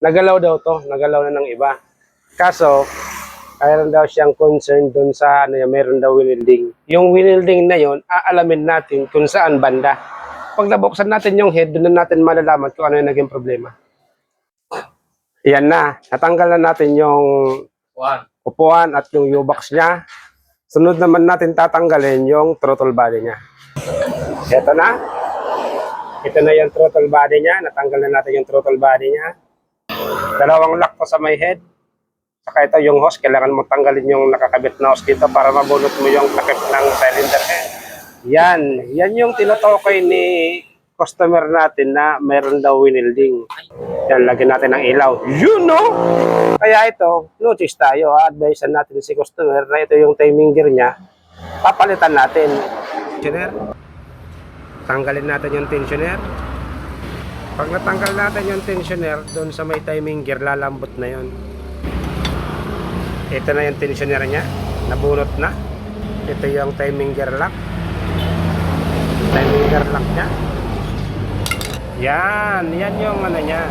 Nagalaw daw to, nagalaw na ng iba. Kaso, mayroon daw siyang concern dun sa ano yan, mayroon daw winilding. Yung winilding na yon, aalamin natin kung saan banda. Pag nabuksan natin yung head, doon na natin malalaman kung ano yung naging problema. Yan na, natanggal na natin yung upuan at yung U-box niya. Sunod naman natin tatanggalin yung throttle body niya. Ito na. Ito na yung throttle body niya. Natanggal na natin yung throttle body niya. Dalawang lock to sa may head. Saka ito yung hose. Kailangan mo tanggalin yung nakakabit na hose dito para mabunot mo yung takip ng cylinder head. Yan. Yan yung tinutukoy ni customer natin na mayroon daw winilding. Yan, lagyan natin ng ilaw. You know? Kaya ito, notice tayo. Advisean natin si customer na ito yung timing gear niya. Papalitan natin. Tensioner. Tanggalin natin yung tensioner. Pag natanggal natin yung tensioner, doon sa may timing gear, lalambot na yon. Ito na yung tensioner niya. Nabunot na. Ito yung timing gear lock. Timing gear lock niya. Yan yung ano niya.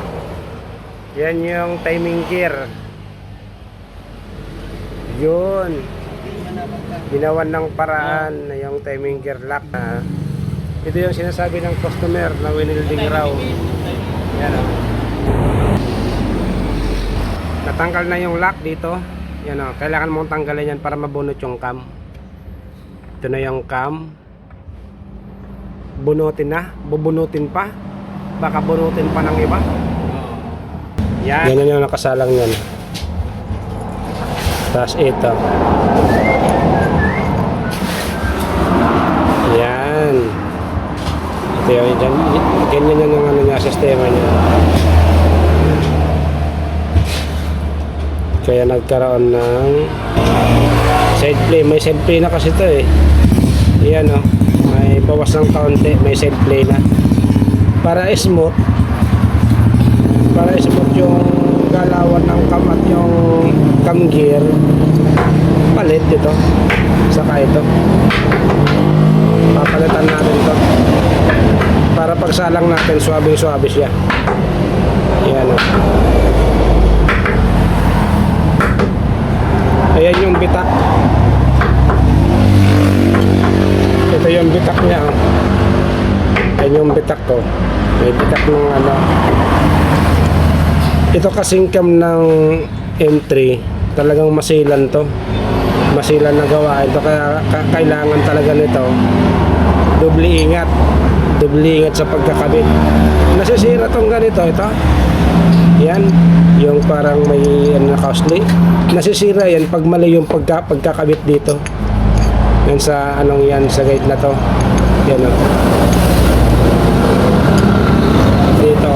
Yan yung timing gear. Yun. Ginawan ng paraan na yung timing gear lock. Ito yung sinasabi ng customer na winilding raw. Yan o. Natanggal na yung lock dito. Yan o. Kailangan mong tanggalin yan para mabunot yung cam. Ito na yung cam. Bunutin na. Bubunutin pa. Baka bunutin pa ng iba. Yan. Yan yung nakasalang yan. Tapos ito. Yan. Ito yung dyan. Ganyan yan yung ano niya, sistema niya. Kaya nagkaroon ng side play. May side play na kasi ito eh. Yan o. May bawas ng kaunti. May side play na. Para smooth yung galawan ng cam at yung cam gear, palit ito. Saka ito papalitan natin ito para pagsalang natin suabe siya. Yan o. Ayan yung bitak. Ito yung bitak niya o. Ayan yung bitak ko. May bitak ng ano. Ito kasing cam ng M3. Talagang masilan to. Masilan na gawa. Ito kaya kailangan talaga nito. Doble ingat. Doble ingat sa pagkakabit. Nasisira tong ganito. Ito. Yan. Yung parang may ano, costly. Nasisira yan pag mali yung pagkakabit dito. Yan sa anong yan. Sa gate na to. Yan o. Dito.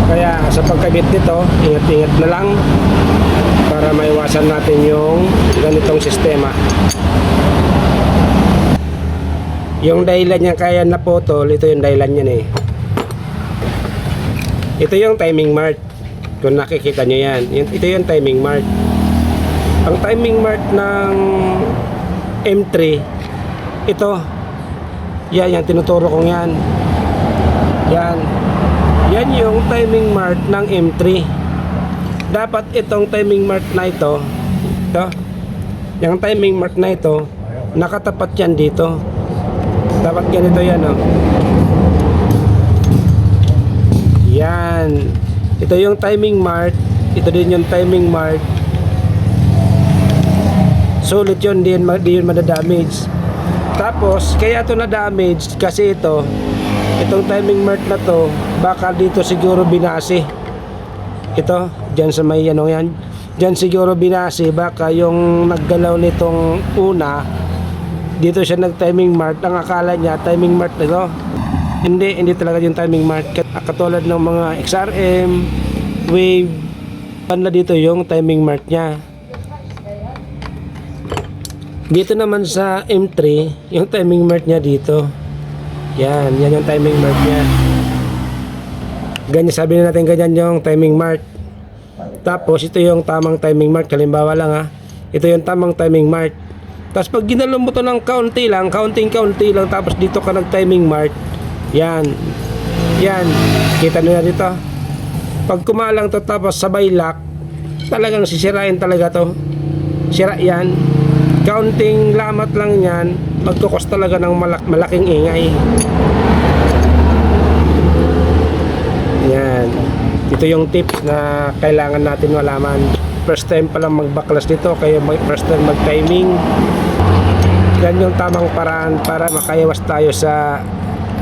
Kaya sa pagkabit nito, ingat-ingat na lang para maiwasan natin yung ganitong sistema. Yung dahilan niya kaya naputol, ito yung dahilan niya eh. Ito yung timing mark. Kung nakikita nyo yan, ito yung timing mark. Ang timing mark ng M3, ito. Yan tinuturo kong yan. Yan yung timing mark ng M3. Dapat itong timing mark na ito, yung timing mark na ito, nakatapat yan dito. Dapat ganito yan o. Yan. Ito yung timing mark. Ito din yung timing mark. Sulit yun, di yun madadamage. Tapos, kaya ito na-damage kasi itong timing mark na to, baka dito siguro binasi. Ito, dyan sa may ano yan. Dyan siguro binasi, baka yung naggalaw nitong una, dito siya nag-timing mark. Ang akala niya, timing mark na to. Hindi talaga yung timing mark. Katulad ng mga XRM, Wave, na dito yung timing mark niya. Dito naman sa M3, yung timing mark niya dito. Yan yung timing mark niya. Ganyan, sabi na natin ganyan yung timing mark. Tapos ito yung tamang timing mark. Halimbawa lang ha. Ito yung tamang timing mark. Tapos pag ginalo mo to ng kaunti lang, kaunting-kaunti lang, tapos dito ka nag timing mark. Yan. Kita nyo na dito. Pag kumalang to tapos sabay lock, talagang sisirain talaga to. Sira yan. Kaunting lamat lang yan, magkukos talaga ng malaking ingay. Yan. Ito yung tips na kailangan natin malaman. First time pa lang magbaklas dito, kaya first time mag-timing. Yan yung tamang paraan para makayawas tayo sa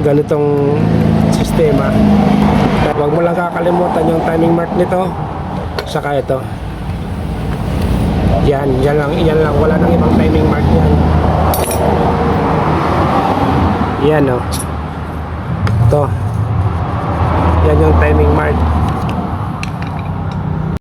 ganitong sistema. Huwag mo lang kakalimutan yung timing mark nito, saka ito. Yan lang, wala nang ibang timing mark yan. Yan o. Ito. Yan yung timing mark.